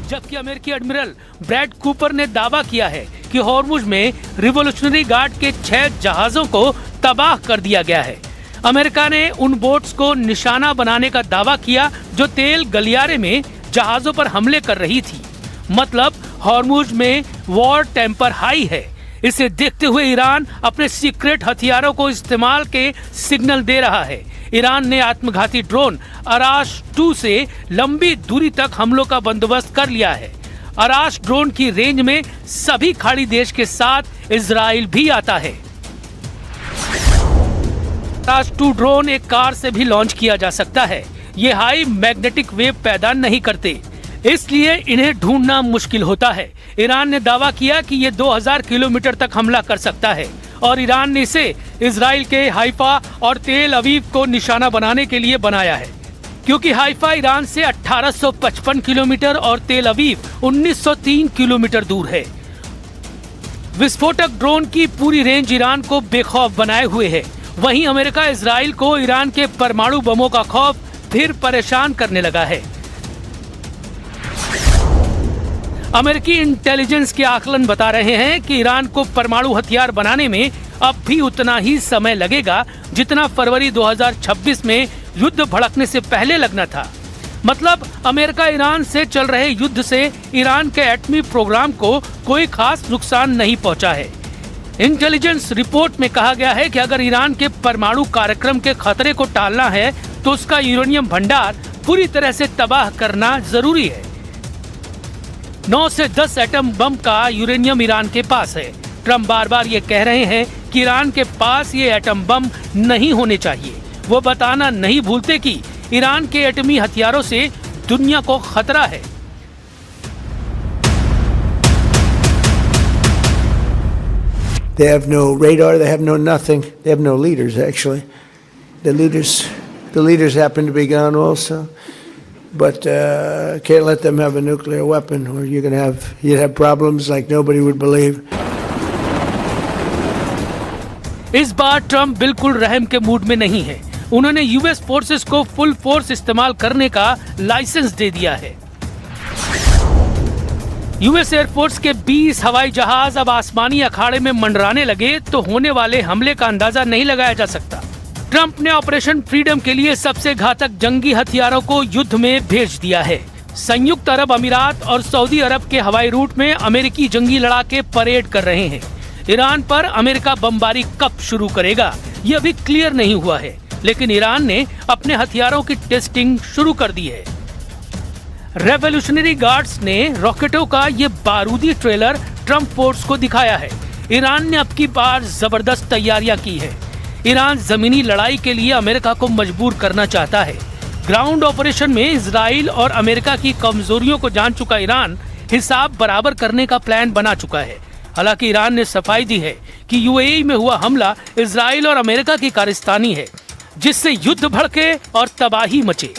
जबकि अमेरिकी admiral Brad Cooper ने दावा किया है कि हॉर्मुज में रिवॉल्यूशनरी गार्ड के 6 जहाजों को तबाह कर दिया गया है। अमेरिका ने उन बोट्स को निशाना बनाने का दावा किया जो तेल गलियारे में जहाजों पर हमले कर रही थी। मतलब हॉर्मुज में वॉर टेम्पर हाई है। इसे देखते हुए ईरान अपने सीक्रेट हथियारों को इस्तेमाल के सिग्नल दे रहा है। ईरान ने आत्मघाती ड्रोन अराश 2 से लंबी दूरी तक हमलों का बंदोबस्त कर लिया है। अराश ड्रोन की रेंज में सभी खाड़ी देश के साथ इजराइल भी आता है। अराश 2 ड्रोन एक कार से भी लॉन्च किया जा सकता है। ये हाई मैग्नेटिक वेव पैदा नहीं करते, इसलिए इन्हें ढूंढना मुश्किल होता है। ईरान ने दावा किया कि ये 2000 किलोमीटर तक हमला कर सकता है और ईरान ने इसे इजराइल के हाइफा और तेल अवीव को निशाना बनाने के लिए बनाया है, क्योंकि हाइफा ईरान से 1855 किलोमीटर और तेल अवीव 1903 किलोमीटर दूर है। विस्फोटक ड्रोन की पूरी रेंज ईरान को बेखौफ बनाए हुए है। वहीं अमेरिका इजराइल को ईरान के परमाणु बमों का खौफ फिर परेशान करने लगा है। अमेरिकी इंटेलिजेंस के आकलन बता रहे हैं कि ईरान को परमाणु हथियार बनाने में अब भी उतना ही समय लगेगा जितना फरवरी 2026 में युद्ध भड़कने से पहले लगना था। मतलब अमेरिका ईरान से चल रहे युद्ध से ईरान के एटमी प्रोग्राम को कोई खास नुकसान नहीं पहुंचा है। इंटेलिजेंस रिपोर्ट में कहा गया है कि अगर ईरान के परमाणु कार्यक्रम के खतरे को टालना है तो उसका यूरेनियम भंडार पूरी तरह से तबाह करना जरूरी है। 9 से 10 एटम बम का यूरेनियम ईरान के पास है। ट्रम्प बार बार ये कह रहे हैं कि ईरान के पास ये एटम बम नहीं होने चाहिए। वो बताना नहीं भूलते कि ईरान के एटमी हथियारों से दुनिया को खतरा है। They have no radar, they have no nothing. They have no leaders, actually. The leaders happen to be gone also. But can't let them have a nuclear weapon, or you'd have problems like nobody would believe. इस बार Trump बिल्कुल रहम के mood में नहीं है। उन्होंने US forces को full force इस्तेमाल करने का लाइसेंस दे दिया है। यूएस एयरफोर्स के 20 हवाई जहाज अब आसमानी अखाड़े में मंडराने लगे तो होने वाले हमले का अंदाजा नहीं लगाया जा सकता। ट्रंप ने ऑपरेशन फ्रीडम के लिए सबसे घातक जंगी हथियारों को युद्ध में भेज दिया है। संयुक्त अरब अमीरात और सऊदी अरब के हवाई रूट में अमेरिकी जंगी लड़ाके परेड कर रहे हैं। ईरान पर अमेरिका बमबारी कब शुरू करेगा ये अभी क्लियर नहीं हुआ है, लेकिन ईरान ने अपने हथियारों की टेस्टिंग शुरू कर दी है। रेवोल्यूशनरी गार्ड्स ने रॉकेटों का ये बारूदी ट्रेलर ट्रंप फोर्स को दिखाया है। ईरान ने अब की बार जबरदस्त तैयारियां की है। ईरान जमीनी लड़ाई के लिए अमेरिका को मजबूर करना चाहता है। ग्राउंड ऑपरेशन में इजराइल और अमेरिका की कमजोरियों को जान चुका ईरान हिसाब बराबर करने का प्लान बना चुका है। हालांकि ईरान ने सफाई दी है कि यूएई में हुआ हमला इजराइल और अमेरिका की कारस्तानी है, जिससे युद्ध भड़के और तबाही मचे।